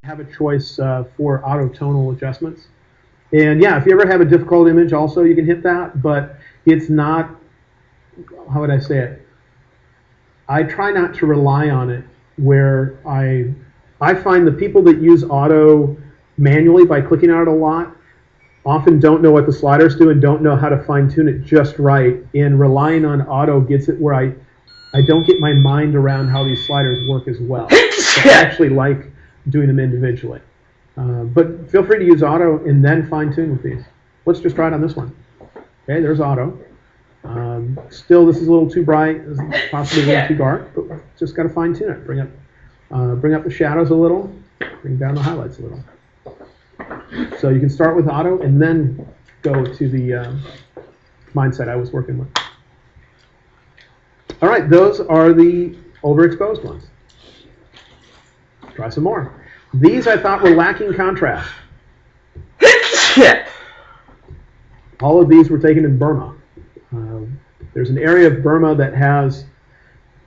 have a choice for auto tonal adjustments. And yeah, if you ever have a difficult image also, you can hit that, but it's not, how would I say it? I try not to rely on it where I find the people that use auto manually by clicking on it a lot often don't know what the sliders do and don't know how to fine tune it just right. And relying on auto gets it where I don't get my mind around how these sliders work as well. So I actually like doing them individually. But feel free to use auto and then fine tune with these. Let's just try it on this one. Okay, there's auto. Still, this is a little too bright, possibly a little too dark, but just got to fine tune it. Bring up the shadows a little, bring down the highlights a little. So you can start with auto and then go to the mindset I was working with. All right, those are the overexposed ones. Try some more. These I thought were lacking contrast. All of these were taken in Burma. There's an area of Burma that has,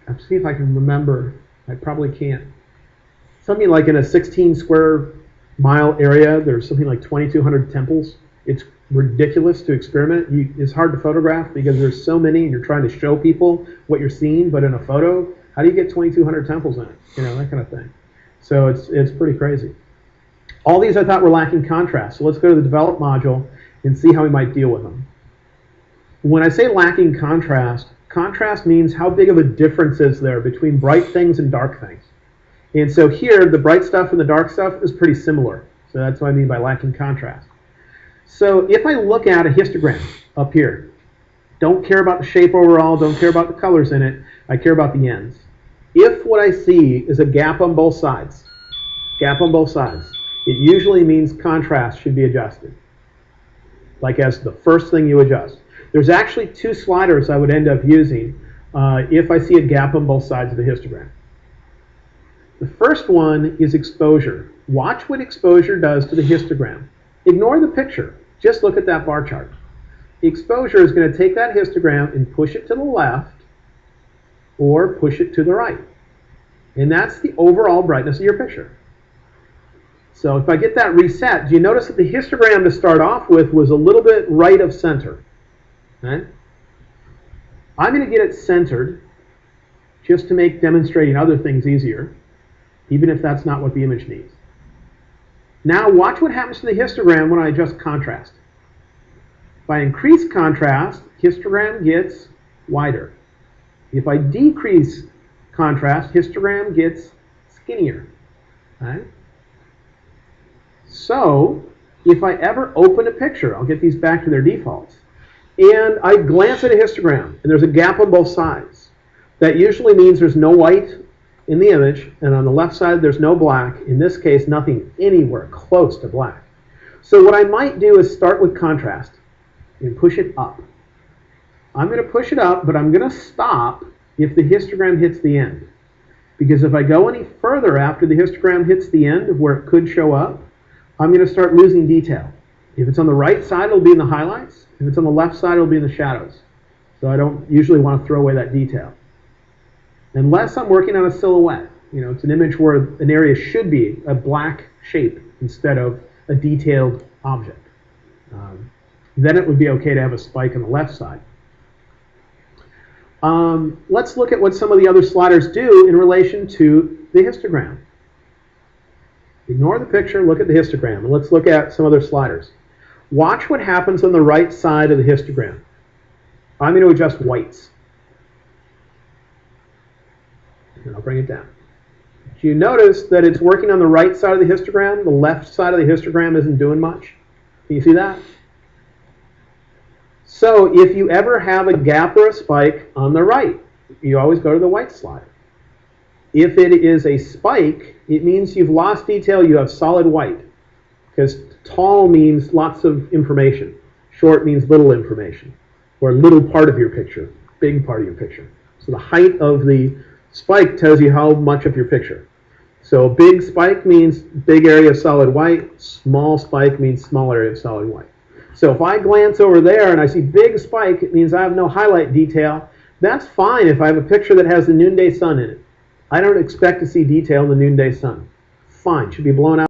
let's see if I can remember, I probably can't. Something like in a 16 square mile area, there's something like 2,200 temples. It's ridiculous to experiment. It's hard to photograph because there's so many and you're trying to show people what you're seeing, but in a photo, how do you get 2,200 temples in it? You know, that kind of thing. So it's pretty crazy. All these I thought were lacking contrast. So let's go to the develop module and see how we might deal with them. When I say lacking contrast, contrast means how big of a difference is there between bright things and dark things. And so here, the bright stuff and the dark stuff is pretty similar. So that's what I mean by lacking contrast. So if I look at a histogram up here, don't care about the shape overall, don't care about the colors in it, I care about the ends. If what I see is a gap on both sides, it usually means contrast should be adjusted, like as the first thing you adjust. There's actually two sliders I would end up using if I see a gap on both sides of the histogram. The first one is exposure. Watch what exposure does to the histogram. Ignore the picture. Just look at that bar chart. Exposure is going to take that histogram and push it to the left or push it to the right. And that's the overall brightness of your picture. So if I get that reset, do you notice that the histogram to start off with was a little bit right of center? Okay? I'm going to get it centered just to make demonstrating other things easier, even if that's not what the image needs. Now watch what happens to the histogram when I adjust contrast. If I increase contrast, histogram gets wider. If I decrease contrast, histogram gets skinnier. Okay? So if I ever open a picture, I'll get these back to their defaults, and I glance at a histogram and there's a gap on both sides, that usually means there's no white in the image, and on the left side there's no black. In this case, nothing anywhere close to black. So what I might do is start with contrast and push it up. I'm going to push it up, but I'm going to stop if the histogram hits the end. Because if I go any further after the histogram hits the end of where it could show up, I'm going to start losing detail. If it's on the right side, it'll be in the highlights. If it's on the left side, it'll be in the shadows. So I don't usually want to throw away that detail. Unless I'm working on a silhouette. You know, it's an image where an area should be a black shape instead of a detailed object. Then it would be okay to have a spike on the left side. Let's look at what some of the other sliders do in relation to the histogram. Ignore the picture, look at the histogram, and let's look at some other sliders. Watch what happens on the right side of the histogram. I'm going to adjust whites. And I'll bring it down. Do you notice that it's working on the right side of the histogram? The left side of the histogram isn't doing much. Can you see that? So if you ever have a gap or a spike on the right, you always go to the white slide. If it is a spike, it means you've lost detail, you have solid white. Because tall means lots of information. Short means little information. Or little part of your picture, big part of your picture. So the height of the spike tells you how much of your picture. So big spike means big area of solid white. Small spike means small area of solid white. So if I glance over there and I see big spike, it means I have no highlight detail. That's fine if I have a picture that has the noonday sun in it. I don't expect to see detail in the noonday sun. Fine, should be blown out.